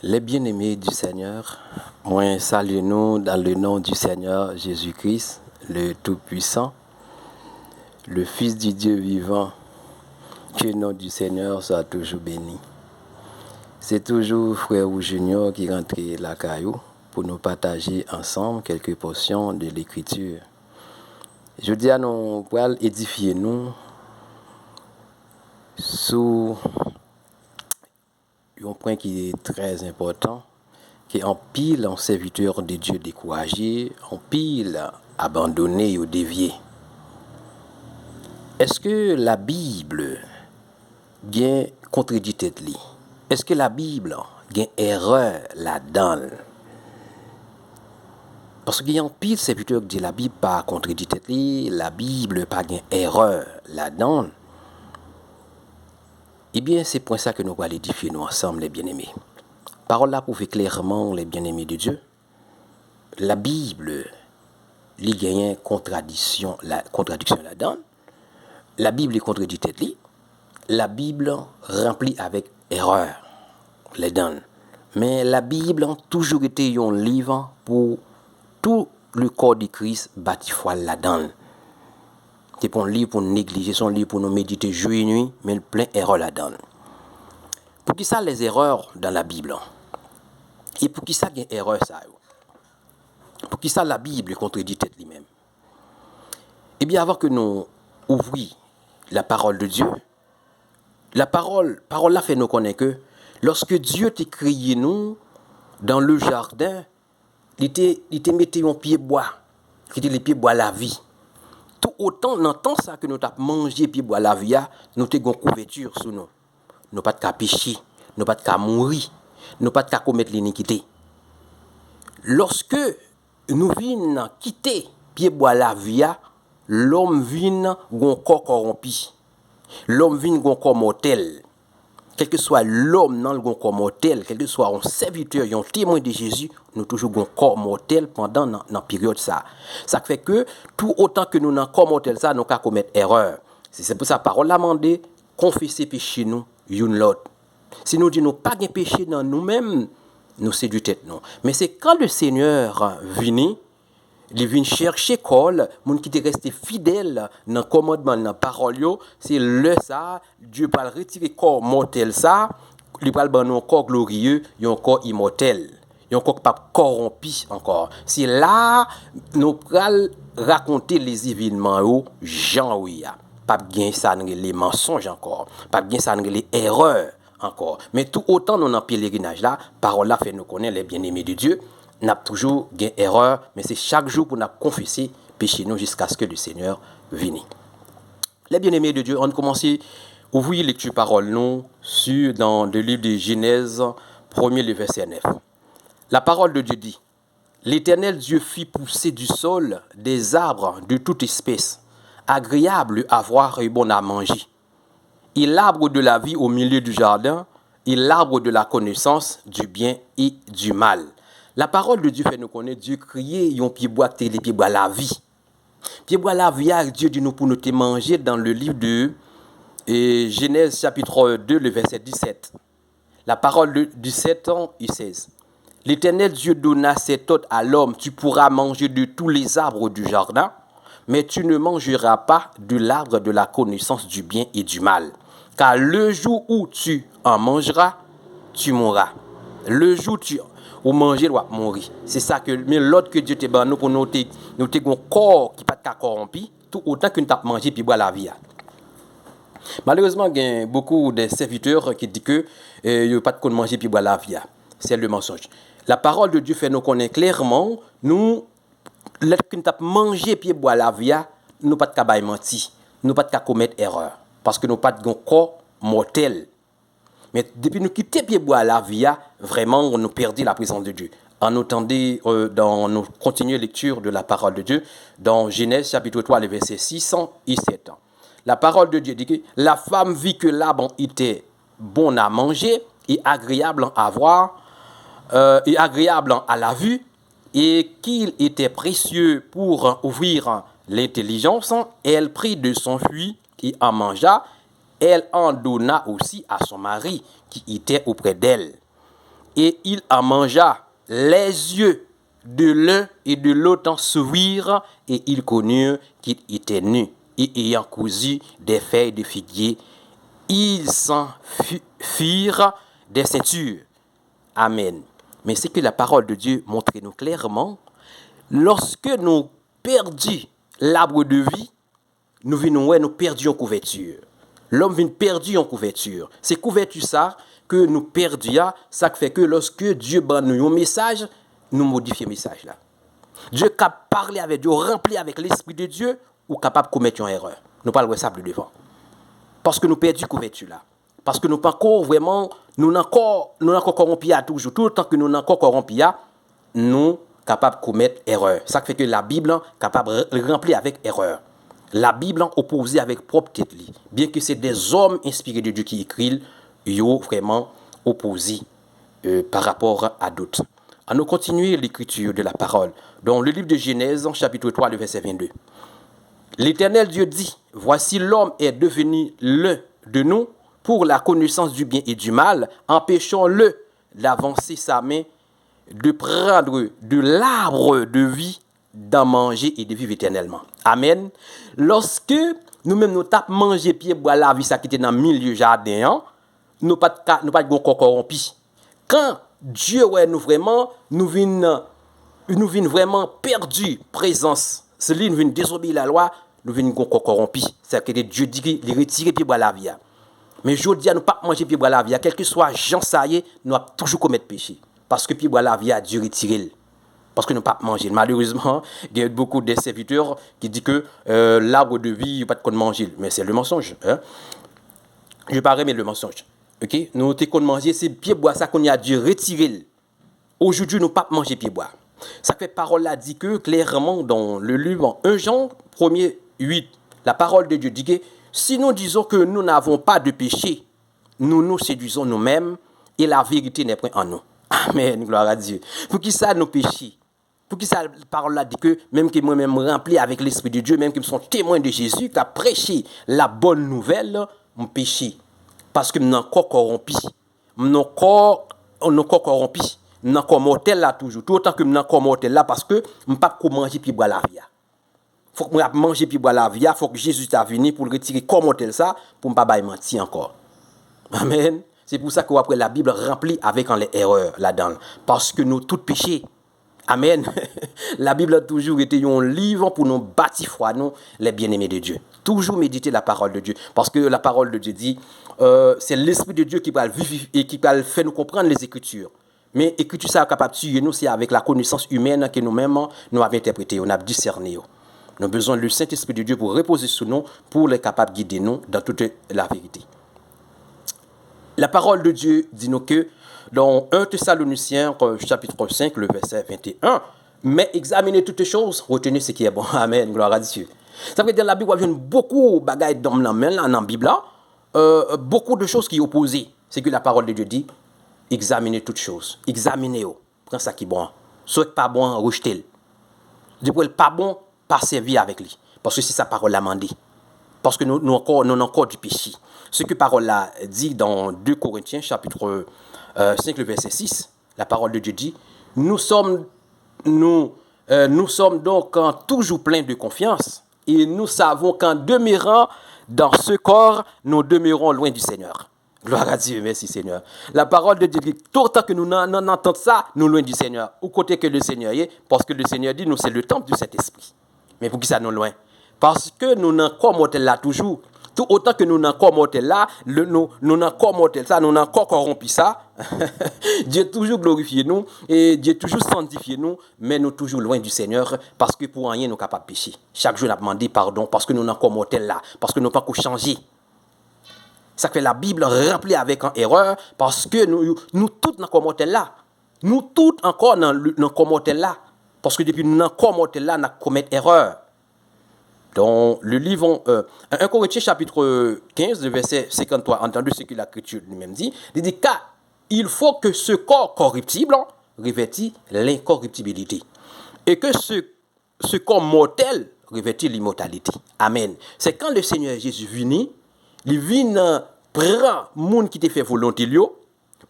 Les bien-aimés du Seigneur, moi salue nous dans le nom du Seigneur Jésus-Christ, le Tout-Puissant, le Fils du Dieu vivant. Que le nom du Seigneur soit toujours béni. C'est toujours frère ou junior qui rentre la caillou pour nous partager ensemble quelques portions de l'Écriture. Je dis à nous pour édifier nous sur un point qui est très important, qui est en pile en serviteur de Dieu découragé, en pile abandonné ou dévié. Est-ce que la Bible gagne contredit tête li? Est-ce que la Bible gagne erreur là-dedans? Parce qu'il y a un pile serviteur qui dit la Bible pas contredit tête li, la Bible pas gagne erreur là-dedans. Eh bien, c'est pour ça que nous allons édifier nous ensemble, les bien-aimés. Parole là prouve clairement, les bien-aimés de Dieu. La Bible, il y a une contradiction là-dedans. La Bible est contredit tête li. La Bible remplie avec erreur les donne. Mais la Bible a toujours été un livre pour tout le corps de Christ bâti foi là-dedans. C'est pas un livre pour négliger, son livre pour nous méditer jour et nuit, mais plein d'erreurs là-dedans. Pour qui ça les erreurs dans la Bible? Et pour qui ça il y a erreur ça? Pour qui ça la Bible contredit tête lui-même? Eh bien, avant que nous ouvrions la parole de Dieu, la parole là fait nous connaître que lorsque Dieu t'a créé nous dans le jardin, il t'a mis un pied bois, qui était les pieds bois la vie. Tout autant dans temps ça que nous t'a mangé pied bois la vie, nous t'ai une couverture sur nous. Nous pas de pécher, nous pas de mourir, nous pas de commettre l'iniquité. Lorsque nous venons quitter pied bois la vie, l'homme vient gon corps corrompu. L'homme vient gon corps mortel. Quel que soit l'homme dans le corps mortel, quel que soit un serviteur, un témoin de Jésus, nous toujours un corps mortel pendant la période ça. Ça fait que tout autant que nous dans corps mortel ça, nous qu'à commettre erreur. C'est pour ça parole la mandé confesser péché nous une l'autre. Si nous disons pas de péché dans nous-mêmes, nous c'est du tête non. Mais c'est quand le Seigneur vient, il vient chercher col, moun qui est resté fidèle dans le commandement, dans la parole, c'est le ça, Dieu va retirer corps mortel ça, il va le un corps glorieux, un corps immortel, un corps pas corrompu encore. C'est là nous allons raconter les événements Jean ouya. Pas bien ça les mensonges encore, pas bien ça les erreurs encore. Mais tout autant nous dans pèlerinage là, parole là fait nous connaître les bien-aimés de Dieu. N'a toujours gain erreur, mais c'est chaque jour pour nous confesser péché nous jusqu'à ce que le Seigneur vienne. Les bien-aimés de Dieu, on commence à ouvrir lecture parole nous dans le livre de Genèse, 1er le verset 9. La parole de Dieu dit: L'Éternel Dieu fit pousser du sol des arbres de toute espèce, agréables à voir et bon à manger. Et l'arbre de la vie au milieu du jardin, et l'arbre de la connaissance du bien et du mal. La parole de Dieu fait nous connaître Dieu crier un pied bois les pieds bois la vie. Pied bois la vie, Dieu dit nous pour nous te manger dans le livre de Genèse chapitre 2 le verset 17. La parole de 17 ans et 16. L'Éternel Dieu donna cet ordre à l'homme: tu pourras manger de tous les arbres du jardin, mais tu ne mangeras pas de l'arbre de la connaissance du bien et du mal. Car le jour où tu en mangeras, tu mourras. Le jour où tu ou manger doit mourir. C'est ça que mais l'autre que Dieu te ban nous pour nous un corps qui pas de corrompu, tout autant que nous t'a manger puis boire la vie. Malheureusement, il y a beaucoup de serviteurs qui disent que il pas de manger puis boire la vie. C'est le mensonge. La parole de Dieu fait nous connaître clairement nous l'autre que nous t'a manger puis boire la vie, nous pas de cabaye menti, nous pas de commettre erreur parce que nous pas de corps mortel. Mais depuis nous quitter pied bois la vie, vraiment nous perdons la présence de Dieu. En entendant dans nos continuer lecture de la parole de Dieu dans Genèse chapitre 3 le verset 6 et 7. La parole de Dieu dit que la femme vit que l'arbre était bon à manger et agréable à voir et agréable à la vue et qu'il était précieux pour ouvrir l'intelligence. Elle prit de son fruit et en mangea. Elle en donna aussi à son mari qui était auprès d'elle. et il en mangea. Les yeux de l'un et de l'autre s'ouvrirent, et ils connurent qu'il était nu. Et ayant cousu des feuilles de figuier, ils s'en firent des ceintures. Amen. Mais c'est que la parole de Dieu montre nous clairement, lorsque nous perdons l'arbre de vie, nous venons, nous perdons en couverture. L'homme vient perdu en couverture. C'est couverture ça que nous perdons, ça fait que lorsque Dieu donne nous un message, nous modifions le message là. Dieu est capable de parler avec Dieu, rempli avec l'Esprit de Dieu, ou capable de commettre une erreur. Nous ne parlons pas ça plus devant. Parce que nous perdons couverture là. Parce que nous pas encore vraiment, nous encore corrompus à toujours. Tout le temps que nous encore corrompus, nous capables de commettre erreur. Ça fait que la Bible est capable de remplir avec erreur. La Bible opposée avec propre tête. Bien que c'est des hommes inspirés de Dieu qui écrivent, ils sont vraiment opposés par rapport à d'autres. À nous continuer l'écriture de la parole. Dans le livre de Genèse, chapitre 3, le verset 22. L'Éternel Dieu dit, voici l'homme est devenu l'un de nous pour la connaissance du bien et du mal, empêchons-le d'avancer sa main, de prendre de l'arbre de vie, d'en manger et de vivre éternellement. Amen. Lorsque nous-mêmes nous tapons manger pied bois la vie, ça qui était dans le milieu jardin, nous pas encore corrompus. Quand Dieu ouais nous vraiment, nous venons vraiment perdus présence. Celui nous vient désobéir la loi, nous venons encore corrompus. C'est que Dieu dit qu'il retire pied bois la vie. Mais je dis à nous pas manger pied bois la vie, quel que soit Jean ça y est, nous avons toujours commettre péché. Parce que pied bois la vie a Dieu retiré. Parce que nous ne pouvons pas manger. Malheureusement, il y a beaucoup de serviteurs qui disent que l'arbre de vie, il n'y a pas de quoi manger. Mais c'est le mensonge. Hein? Je ne pas remettre le mensonge. Okay? Nous avons manger, c'est pied bois ça qu'on a dû retirer. Aujourd'hui, nous ne pouvons pas manger pied bois. Ça fait parole là dit que clairement dans le livre 1 Jean 1er 8, la parole de Dieu dit que si nous disons que nous n'avons pas de péché, nous nous séduisons nous-mêmes et la vérité n'est point en nous. Amen, gloire à Dieu. Pour qui ça nos péchés? Pour qui ça la parole là dit que même que moi-même rempli avec l'Esprit de Dieu, même que je suis témoin de Jésus, qui a prêché la bonne nouvelle, mon péché. Parce que je suis encore corrompu. Je suis encore corrompu. Je suis encore mortel là toujours. Tout autant que je suis encore mortel là parce que je ne peux pas manger puis boire la vie. Il faut que je mange puis boire la vie. Il faut que Jésus est venu pour le retirer comme mortel ça, pour ne pas mentir encore. Amen. C'est pour ça qu'après la Bible remplie avec les erreurs là-dedans. Parce que nous tous péchés. Amen. La Bible a toujours été un livre pour nous bâtir foi, nous, les bien-aimés de Dieu. Toujours méditer la parole de Dieu. Parce que la parole de Dieu dit, c'est l'Esprit de Dieu qui va vivre et qui va faire nous comprendre les Écritures. Mais l'écriture, ça est capable de tuer nous, c'est avec la connaissance humaine que nous-mêmes, nous avons interprété, on a discerné. Nous avons besoin du Saint-Esprit de Dieu pour reposer sur nous, pour être capable de guider nous dans toute la vérité. La parole de Dieu dit nous que dans 1 Thessaloniciens, chapitre 5, le verset 21, mais examinez toutes choses, retenez ce qui est bon. Amen, gloire à Dieu. Ça veut dire que la Bible a beaucoup de bagailles dans la Bible, beaucoup de choses qui sont opposées. C'est que la parole de Dieu dit, examinez toutes choses. Examinez-les. Prends ça qui est bon. Ce qui n'est pas bon, rejetez-le. Depuis le pas bon, pas servir avec lui. Parce que c'est sa parole amendée. Parce que nous avons encore du péché. Ce que la parole là dit dans 2 Corinthiens, chapitre 5, le verset 6, la parole de Dieu dit, nous sommes donc toujours pleins de confiance et nous savons qu'en demeurant dans ce corps, nous demeurons loin du Seigneur. Gloire à Dieu, merci Seigneur. La parole de Dieu dit, tout autant que nous entendons ça, nous loin du Seigneur. Au côté que le Seigneur est, parce que le Seigneur dit, nous c'est le temple du Saint-Esprit. Mais pour qui ça nous loin? Parce que nous n'en sommes là toujours. Tout autant que nous n'en sommes là, nous n'en sommes ça, nous n'en sommes corrompus ça. Dieu toujours glorifié nous et Dieu toujours sanctifié nous, mais nous toujours loin du Seigneur parce que pour rien nous sommes capables de pécher. Chaque jour nous avons demandé pardon parce que nous n'en sommes là, parce que nous n'avons pas changé. Ça fait la Bible remplie avec une erreur parce que nous tous n'en sommes là. Nous tous encore n'en sommes là. Parce que depuis nous n'en sommes là, nous commettons erreur. Dans le livre 1 Corinthiens chapitre 15, le verset 53, entendu ce que l'Écriture lui-même dit, il dit car il faut que ce corps corruptible revêtit l'incorruptibilité et que ce corps mortel revêtit l'immortalité. Amen. C'est quand le Seigneur Jésus vient, il vient prendre monde qui te fait volonté,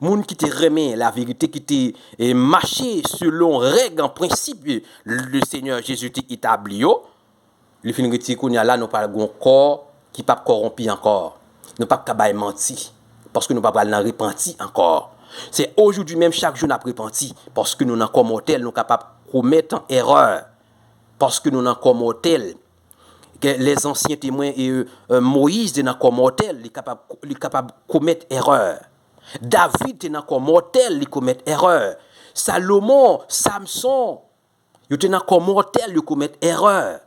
Moun qui te remet la vérité, qui te marché selon règles, en principe, le Seigneur Jésus t'a établi. Le fin de qu'on y a là, nous pas un corps qui pas corrompu encore. Nous pas capable mentir parce que nous pas pas repenti encore. C'est aujourd'hui même chaque jour nous repenti parce que nous n'en comme mortel, nous capable commettre en erreur parce que nous n'en comme mortel. Que les anciens témoins et Moïse dans comme mortel, il capable commettre erreur. David était comme mortel, il commet erreur. Salomon, Samson, il était comme mortel, il commet erreur.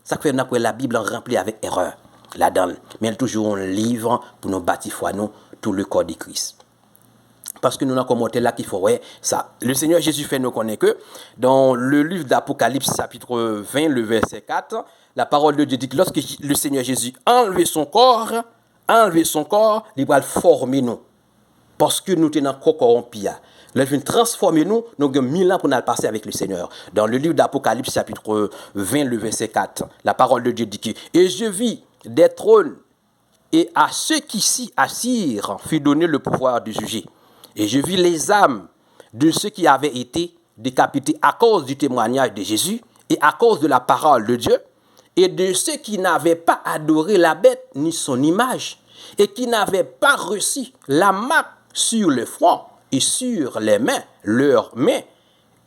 Ça fait après la Bible remplie avec erreur là-dedans. Mais elle toujours un livre pour nous bâtir foi nous tout le corps de Christ. Parce que nous avons commenté là qu'il faut ouais, ça. Le Seigneur Jésus fait nous connaître que dans le livre d'Apocalypse chapitre 20 le verset 4, la parole de Dieu dit que lorsque le Seigneur Jésus enlevé son corps, il va former nous. Parce que nous sommes encore corrompus. Il vient transformer nous, nous avons 1000 ans pour nous passer avec le Seigneur. Dans le livre d'Apocalypse, chapitre 20, le verset 4, la parole de Dieu dit que « Et je vis des trônes, et à ceux qui s'y assirent fut donné le pouvoir de juger. Et je vis les âmes de ceux qui avaient été décapités à cause du témoignage de Jésus et à cause de la parole de Dieu, et de ceux qui n'avaient pas adoré la bête ni son image, et qui n'avaient pas reçu la marque sur le front et sur les mains, leurs mains,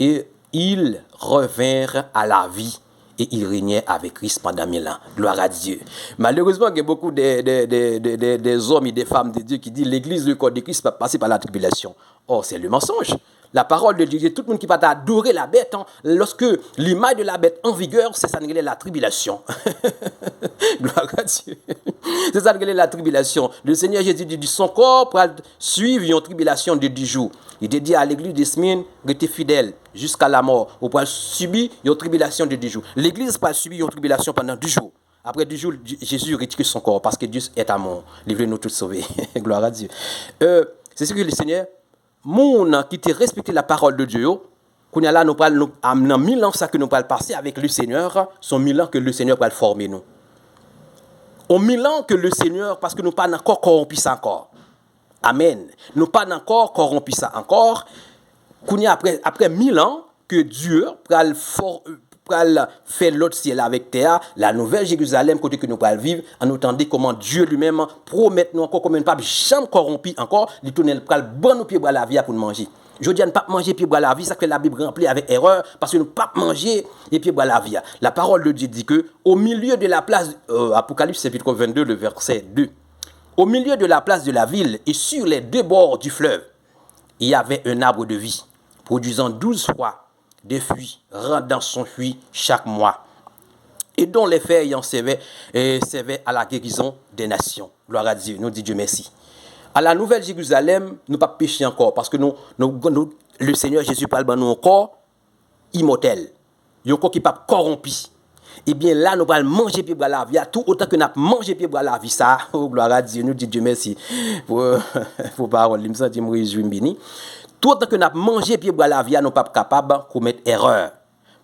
et ils revinrent à la vie et ils régnaient avec Christ pendant 1000 ans. Gloire à Dieu. Malheureusement, il y a beaucoup des hommes et des femmes de Dieu qui disent l'église, le corps de Christ, va passer par la tribulation. Oh, c'est le mensonge. La parole de Dieu, tout le monde qui va adorer la bête, hein, lorsque l'image de la bête en vigueur, c'est ça qui est la tribulation. Gloire à Dieu. C'est ça qui est la tribulation. Le Seigneur Jésus dit son corps pour suivre une tribulation de 10 jours. Il dit à l'église de Smyrne, restez fidèle jusqu'à la mort. Vous pouvez subir une tribulation de 10 jours. L'église va subir une tribulation pendant 10 jours. Après 10 jours, Jésus retire son corps parce que Dieu est amour. Livrez-nous tous sauvés. Gloire à Dieu. C'est ce que le Seigneur, moun qui te respecté la parole de Dieu, qu'on y a là, nous parlons, dans 1000 ans, ça que nous parlons passer avec le Seigneur, sont 1000 ans que le Seigneur va former nous. En 1000 ans que le Seigneur, parce que nous pas encore corrompu ça encore. Amen. Nous pas encore corrompu ça encore. Qu'on y a après 1000 ans que Dieu va faire l'autre ciel avec terre, la nouvelle Jérusalem, côté que nous allons vivre, en entendant comment Dieu lui-même promet nous encore, comme une pape jamais corrompu encore, il tourne le bon nous pieds boire la vie pour nous manger. Je dis à ne pas manger pieds boire la vie, ça que la Bible remplit avec erreur, parce que nous ne pas manger et pieds boire la vie. La parole de Dieu dit que au milieu de la place, Apocalypse chapitre 22, le verset 2, au milieu de la place de la ville et sur les deux bords du fleuve, il y avait un arbre de vie, produisant 12 fois des fruits, rendant son fruit chaque mois, et dont les feuilles servaient à la guérison des nations. Gloire à Dieu, nous dit Dieu merci. À la nouvelle Jérusalem, nous ne pas pécher encore, parce que le Seigneur Jésus parle de nous corps immortel, un corps qui n'est pas corrompu. Eh bien là, nous allons manger puis boire la vie, tout autant que nous avons mangé puis boire la vie, ça, oh, gloire à Dieu, nous dit Dieu merci pour parole, il me semble que je me réjouis. Tout autant que nous avons mangé puis boire la vie, nous ne sommes pas capables de commettre erreur.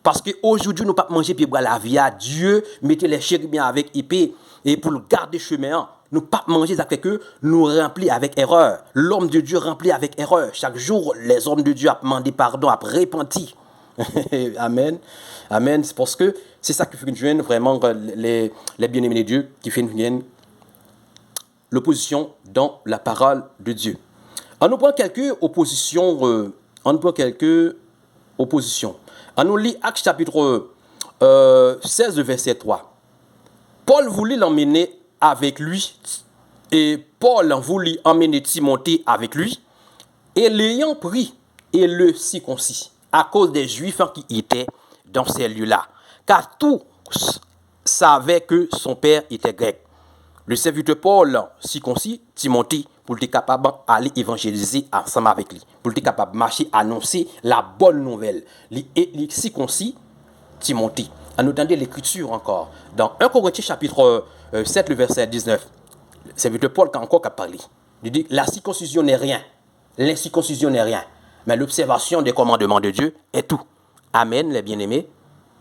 Parce qu'aujourd'hui, nous ne pouvons pas manger puis boire la vie, Dieu mettez les chérubins avec épée et pour le garder chemin. Nous ne pouvons pas manger, ça fait que nous remplis avec erreur. L'homme de Dieu rempli avec erreur. Chaque jour, les hommes de Dieu ont demandé pardon, ont repenti. Amen. Amen. C'est parce que c'est ça qui fait que vraiment les bien-aimés de Dieu, qui fait l'opposition dans la parole de Dieu. On nous prend quelques oppositions. On nous lit Actes chapitre 16, verset 3. Paul voulut l'emmener avec lui, et Paul voulut emmener Timothée avec lui, et l'ayant pris et le circoncis, à cause des Juifs qui étaient dans ces lieux-là. Car tous savaient que son père était grec. Le serviteur Paul circoncis, Timothée, pour être capable d'aller évangéliser ensemble avec lui, pour être capable de marcher, annoncer la bonne nouvelle. Il circoncis, Timothée. On entendait l'écriture encore. Dans 1 Corinthiens chapitre 7, le verset 19, le serviteur Paul qui a encore parlé. Il dit, la circoncision n'est rien. L'incirconcision n'est rien. Mais l'observation des commandements de Dieu est tout. Amen, les bien-aimés.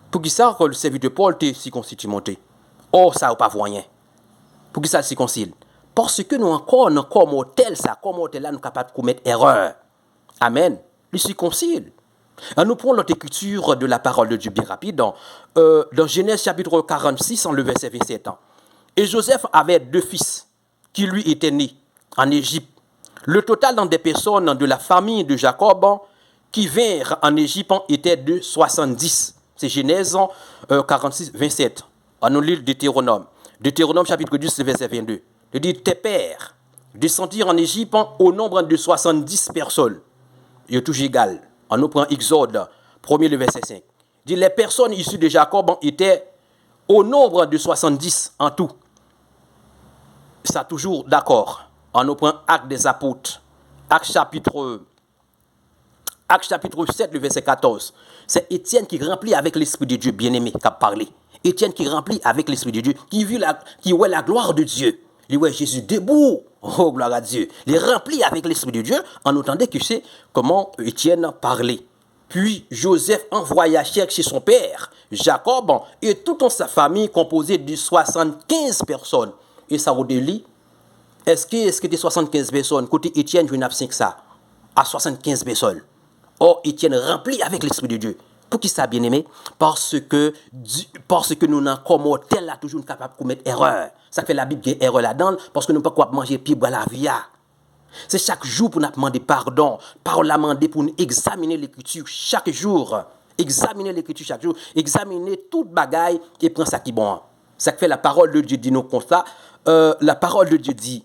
Pour qui ça, que le serviteur Paul te circoncis Timothée? Oh, ça n'a pas rien. Pour qui ça le circoncile? Parce que nous encore, comme mortel, ça, comme mortel là, nous sommes capables de commettre erreur. Amen. Le circoncile. Nous prenons l'autre écriture de la parole de Dieu bien rapide dans Genèse chapitre 46, en le verset 27 ans. Et Joseph avait 2 fils qui lui étaient nés en Égypte. Le total des personnes de la famille de Jacob qui vinrent en Égypte était de 70. C'est Genèse 46, 27. On nous lit le Deutéronome. Deutéronome chapitre 10, verset 22. Il dit, tes pères descendirent en Égypte au nombre de 70 personnes. Il est toujours égal. On nous prend Exode, 1er le verset 5. Il dit, les personnes issues de Jacob étaient au nombre de 70 en tout. Ça toujours d'accord. On nous prend Actes des Apôtres. Actes chapitre 7, le verset 14. C'est Étienne qui remplit avec l'Esprit de Dieu, bien-aimé, qui a parlé. Étienne qui remplit avec l'Esprit de Dieu, qui voit la gloire de Dieu. Il voit Jésus debout. Oh, gloire à Dieu. Il remplit avec l'Esprit de Dieu. On entendait que c'est comment Étienne parlait. Puis Joseph envoya chercher son père, Jacob, et toute sa famille composée de 75 personnes. Et ça vous dit, est-ce que des 75 personnes, côté Étienne, je n'ai pas ça, à 75 personnes. Or, Étienne rempli avec l'Esprit de Dieu. Pour qui ça, bien-aimé? Parce que nous n'avons comme tel là toujours capable de commettre erreur. Ça fait la Bible qui est erreur là-dedans, parce que nous ne pouvons pas manger puis boire la vie. C'est chaque jour pour nous demander pardon, pour nous demander pour nous examiner l'Écriture chaque jour. Examiner l'Écriture chaque jour, examiner toute bagaille et prendre ça qui est bon. Ça fait la parole de Dieu dit nous comme ça. La parole de Dieu dit,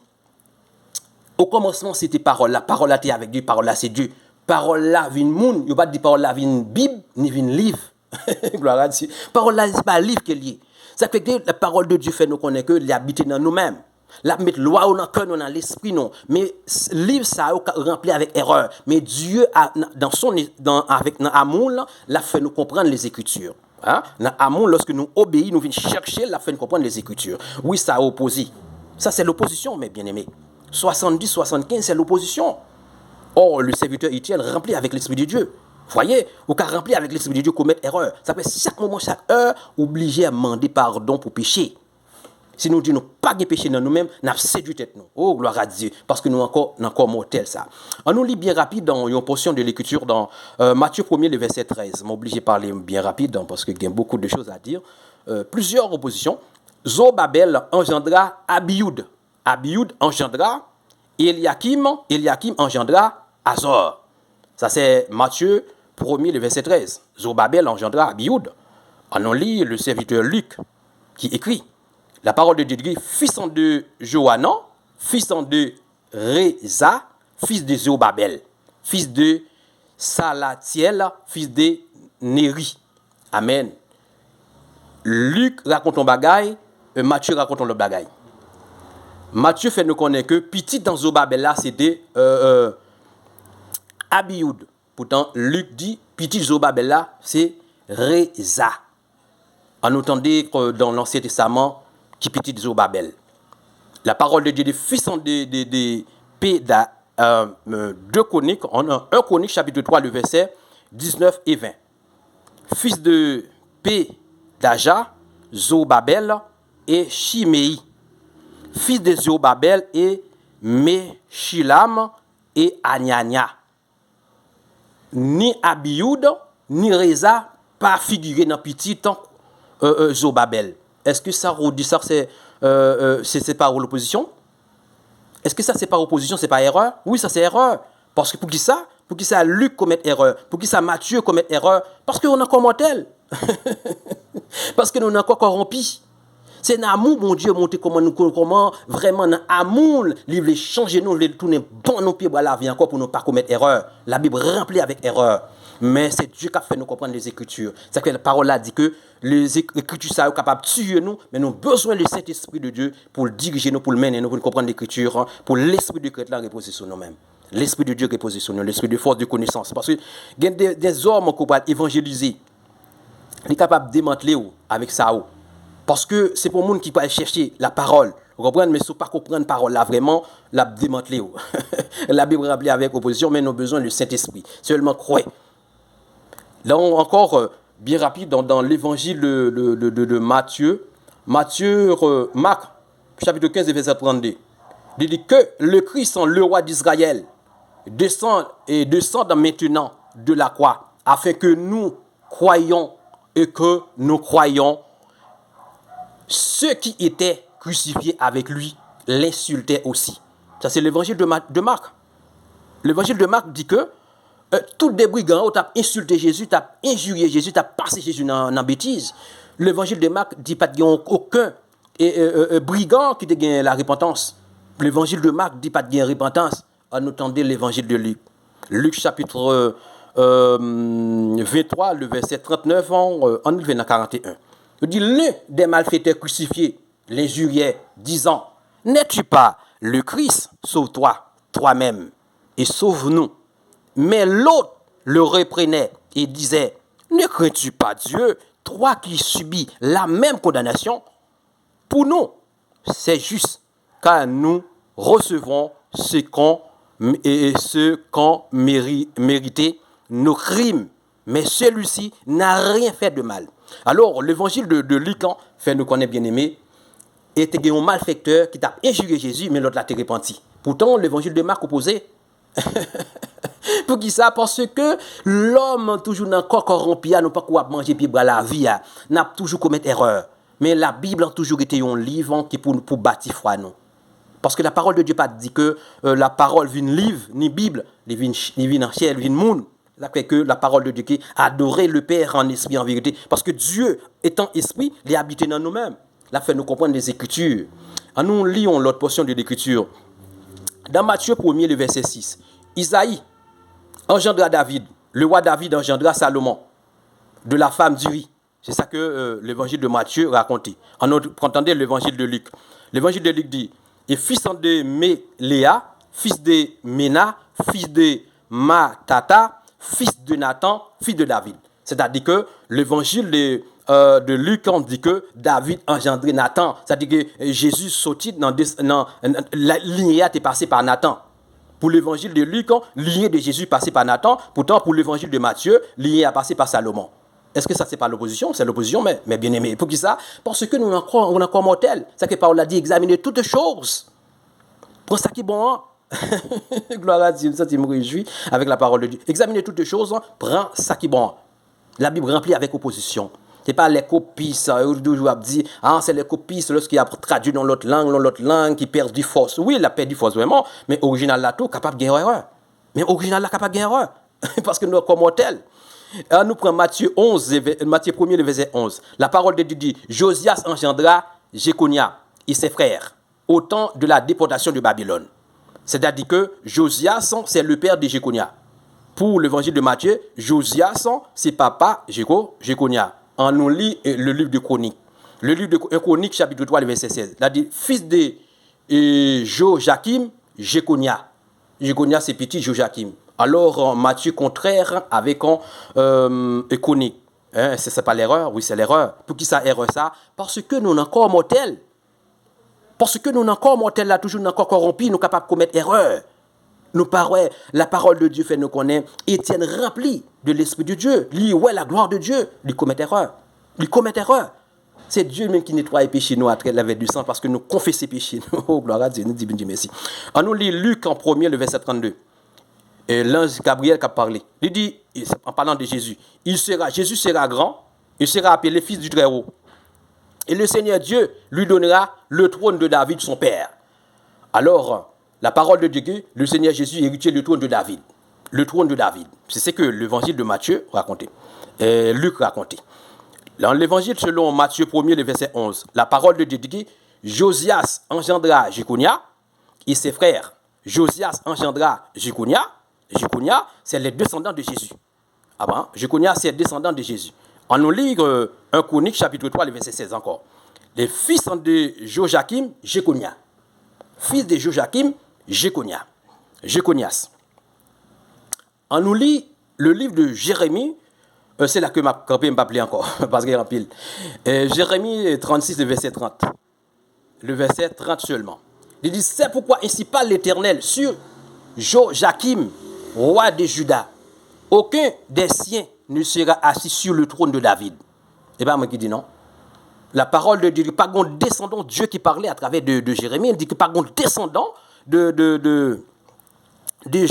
au commencement c'était parole, la parole là était avec Dieu, parole là c'est Dieu. Parole là vient moun, il pas dit parole là vient Bible ni vient livre. Gloire à Dieu. Parole là c'est pas livre qui est lié. Ça fait que la parole de Dieu fait nous connaître que l'habiter dans nous-mêmes. La mettre loi dans le cœur, dans l'esprit non. Mais livre ça rempli avec erreur. Mais Dieu a, avec amour là, l'a fait nous comprendre les Écritures. Hein? Dans amour, lorsque nous obéissons, nous venons chercher, l'a fait nous comprendre les Écritures. Oui, ça a opposé. Ça c'est l'opposition, mes bien-aimés. 70, 75, c'est l'opposition. Or, le serviteur Étienne rempli avec l'Esprit de Dieu. Voyez, ou qu'à rempli avec l'Esprit de Dieu commettre erreur. Ça fait chaque moment, chaque heure, obligé à demander pardon pour pécher. Si nous disons pas de péché dans nous-mêmes, nous avons séduit tête nous. Oh, gloire à Dieu. Parce que nous encore mortel ça. On nous lit bien rapide dans une portion de l'Écriture dans Matthieu 1er, le verset 13. Je m'oblige à parler bien rapide parce qu'il y a beaucoup de choses à dire. Plusieurs oppositions. Zorobabel engendra Abioud. Abioud engendra Eliakim engendra Azor. Ça c'est Matthieu 1er, le verset 13. Zorobabel engendra Abioud. On lit le serviteur Luc qui écrit. La parole de Dieu dit, fils de Johanan, fils de Reza, fils de Zorobabel, fils de Salatiel, fils de Néri. Amen. Luc raconte un bagaille, Matthieu raconte le bagaille. Matthieu fait nous connaître que petit dans Zorobabel là, c'était Abioud. Pourtant, Luc dit, petit Zorobabel là, c'est Reza. On entendait que dans l'Ancien Testament, qui petit Zorobabel. La parole de Dieu des fils de Péda, 2 Chroniques, on a 1 Chronique chapitre 3, le verset 19 et 20. Fils de Pédaja, Zorobabel et Shimei. Fils de Zorobabel et Meshilam et Anania. Ni Abioud, ni Reza, pas figuré dans petit Zorobabel. Est-ce que ça dit ça c'est pas l'opposition? Est-ce que ça c'est pas opposition, c'est pas erreur? Oui, ça c'est erreur. Parce que pour qui ça? Pour qui ça Luc commette erreur? Pour qui ça Matthieu commette erreur? Parce qu'on a comme mortel. Parce que nous sommes encore corrompus. C'est dans l'amour, mon Dieu, monter comment vraiment dans l'amour, il veut changer nous, il veut tourner bon nos pieds dans la vie encore pour ne pas commettre erreur. La Bible remplie avec erreur. Mais c'est Dieu qui a fait nous comprendre les Écritures. C'est que la parole là dit que les Écritures sont capables de tuer nous, mais nous avons besoin du Saint-Esprit de Dieu pour le diriger nous, pour le mener nous, pour comprendre l'Écriture, pour l'Esprit de Christ là reposer sur nous-mêmes. L'Esprit de Dieu reposer sur nous, l'Esprit de force, de connaissance. Parce que il y a des hommes qui peuvent évangéliser, ils sont capables de démanteler avec ça. Parce que c'est pour les gens qui peuvent chercher la parole. Vous comprenez? Mais si vous ne pas comprendre la parole là, vraiment, la démanteler. La Bible remplie avec opposition, mais nous avons besoin du Saint-Esprit. Seulement croire. Là encore, bien rapide, dans l'évangile de Matthieu, Marc, chapitre 15, verset 32. Il dit que le Christ, le roi d'Israël, descend maintenant de la croix, afin que nous croyions et que nous croyons. Ceux qui étaient crucifiés avec lui l'insultaient aussi. Ça, c'est l'évangile de Marc. L'évangile de Marc dit que tous des brigands ont insulté Jésus, ont injurié Jésus, ont passé Jésus dans bêtise. L'évangile de Marc dit pas qu'il n'y a aucun brigand qui ait la repentance. L'évangile de Marc dit pas qu'il y a repentance. On entendait l'évangile de Luc. Luc chapitre 23, le verset 39, en 41. Il dit, l'un des malfaiteurs crucifiés l'injuriait, disant, n'es-tu pas le Christ? Sauve-toi toi-même et sauve-nous. Mais l'autre le reprenait et disait, ne crains-tu pas Dieu, toi qui subis la même condamnation? Pour nous, c'est juste, car nous recevons ce qu'ont mérité nos crimes. Mais celui-ci n'a rien fait de mal. Alors, l'évangile de Luc fait nous connaître bien aimé, était un malfaiteur qui t'a injurié Jésus, mais l'autre l'a repenti. Pourtant, l'évangile de Marc opposé. Pour qui ça? Parce que l'homme toujours dans le corps corrompu, n'a pas quoi manger puis boire la vie, n'a toujours commis erreur. Mais la Bible a toujours été un livre qui pour bâtir foi nous. Parce que la parole de Dieu pas dit que la parole vient livre ni Bible, il vient en ciel, il vient monde. Ça fait que la parole de Dieu qui adorer le Père en esprit en vérité. Parce que Dieu étant esprit, il est habité dans nous-mêmes. Là fait nous comprendre les Écritures. En nous lisons l'autre portion de l'Écriture. Dans Matthieu 1er, le verset 6. Isaïe engendra David. Le roi David engendra Salomon. De la femme d'Uri. C'est ça que l'évangile de Matthieu racontait. En entendez l'évangile de Luc. L'évangile de Luc dit, et fils de Méléa, fils de Ména, fils de Matata, fils de Nathan, fils de David. C'est-à-dire que l'évangile de Luc, on dit que David engendré Nathan. C'est-à-dire que Jésus sortit dans la lignée est passée par Nathan. Pour l'évangile de Luc, lignée de Jésus passée par Nathan. Pourtant, pour l'évangile de Matthieu, lignée a passé par Salomon. Est-ce que ça, c'est pas l'opposition? C'est l'opposition, mais bien aimé. Pour qui ça? Parce que nous, on est encore mortels. C'est que Paul a dit, examinez toutes choses. Prends ça qui est bon. Gloire à Dieu, ça, tu me réjouis avec la parole de Dieu. Examinez toutes choses, prends ça qui est bon. La Bible remplie avec opposition. Ce n'est pas les copistes, toujours dit, c'est les copistes lorsqu'il a traduit dans l'autre langue, qui perd du force. Oui, il a perdu force vraiment, mais original là tout, capable de gagner erreur. Mais original là, capable de gagner erreur. Parce que nous sommes mortels. Nous prenons Matthieu 1er, le verset 11. La parole de Dieu dit, Josias engendra Jéconia et ses frères au temps de la déportation de Babylone. C'est-à-dire que Josias, c'est le père de Jéconia. Pour l'évangile de Matthieu, Josias, c'est papa Jéconia. On nous lit le livre de Chroniques. Le livre de Chroniques, chapitre 3, le verset 16. Il a dit, fils de Joachim, Jéconia. Jéconia, c'est petit Joachim. Alors, Matthieu contraire avec Chroniques. C'est pas l'erreur? Oui, c'est l'erreur. Pour qui ça erreur ça? Parce que nous sommes encore mortels. Parce que nous sommes encore mortels, là, toujours encore corrompus, nous sommes capables de commettre erreur. La parole de Dieu fait nous connaître. Étienne rempli de l'Esprit de Dieu. Lui, ouais, la gloire de Dieu. Il commet erreur. C'est Dieu même qui nettoie les péchés nous à travers du sang parce que nous confessons les péchés. Oh, gloire à Dieu, nous disons Dieu merci. On nous lit Luc en premier, le verset 32. Et l'ange Gabriel qui a parlé. Il dit, en parlant de Jésus, Jésus sera grand, il sera appelé fils du Très-Haut. Et le Seigneur Dieu lui donnera le trône de David, son père. Alors, la parole de Dieu, le Seigneur Jésus héritier du trône de David. Le trône de David. C'est ce que l'évangile de Matthieu racontait. Luc racontait. Dans l'évangile selon Matthieu 1er, le verset 11, la parole de Dieu dit, Josias engendra Jéconia et ses frères. Josias engendra Jéconia. Jéconia, c'est les descendants de Jésus. Ah bon? Jéconia, c'est les descendants de Jésus. On nous lit 1 Chronique, chapitre 3, le verset 16 encore. Les fils de Joachim, Jéconia. Fils de Joachim, Jéconias. On nous lit le livre de Jérémie, c'est là que ma campagne m'a appelé encore, parce qu'il y a un pile. Jérémie 36, le verset 30. Le verset 30 seulement. Il dit, c'est pourquoi ainsi parle l'Éternel sur Joachim, roi de Juda. Aucun des siens ne sera assis sur le trône de David. Et bien, moi qui dis non. La parole de Dieu, pas un descendant, Dieu qui parlait à travers de Jérémie, il dit que pas un descendant de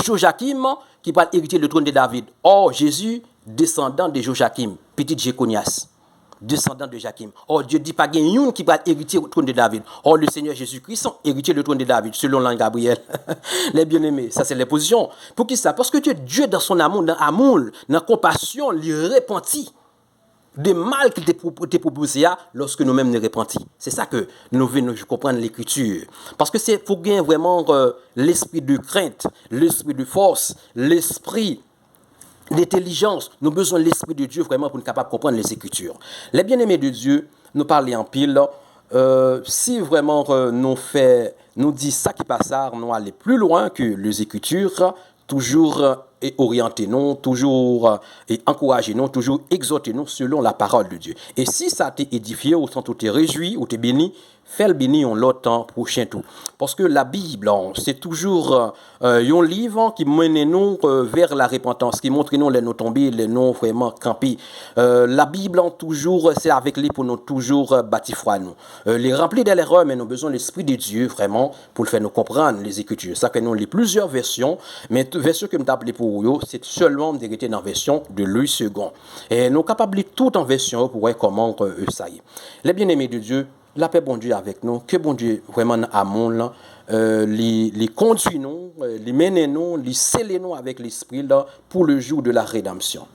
Joachim qui va hériter le trône de David. Or, Jésus, descendant de Joachim, petit Jéconias, descendant de Joachim. Or, Dieu dit pas qu'il y a un qui va hériter le trône de David. Or, le Seigneur Jésus-Christ héritier le trône de David, selon l'ange Gabriel. Les bien-aimés, ça c'est les positions. Pour qui ça? Parce que Dieu dans son amour, dans la compassion, lui repentit des mal qu'il t'a proposé lorsque nous-mêmes nous repentis. C'est ça que nous venons comprendre l'écriture. Parce que c'est pour gagner vraiment l'esprit de crainte, l'esprit de force, l'esprit d'intelligence. Nous avons besoin de l'esprit de Dieu vraiment pour être capable de comprendre les écritures. Les bien-aimés de Dieu, nous parlons en pile. Si vraiment nous dit ça qui passe, nous aller plus loin que les écritures, toujours et orienter nous, toujours et encourager nous, toujours exhorter nous selon la parole de Dieu. Et si ça t'a édifié, ou tant t'es réjoui, ou t'es béni, fais le béni en l'autre temps prochain tout. Parce que la Bible, c'est toujours un livre qui mène nous vers la repentance, qui montre nous les nous tomber, les nous vraiment camper. La Bible, toujours, c'est avec lui pour nous toujours bâtir foi nous. Les remplir de l'erreur, mais nous avons besoin de l'Esprit de Dieu vraiment pour le faire nous comprendre les Écritures. Ça fait nous les plusieurs versions, mais version que je m'appelle pour vous, c'est seulement d'hériter dans la version de Louis II. Et nous sommes capables de tout en version pour voir comment ça y est. Les bien-aimés de Dieu, la paix bon Dieu avec nous, que bon Dieu vraiment amour les conduit nous, les mène nous, les sceller nous avec l'esprit là pour le jour de la rédemption.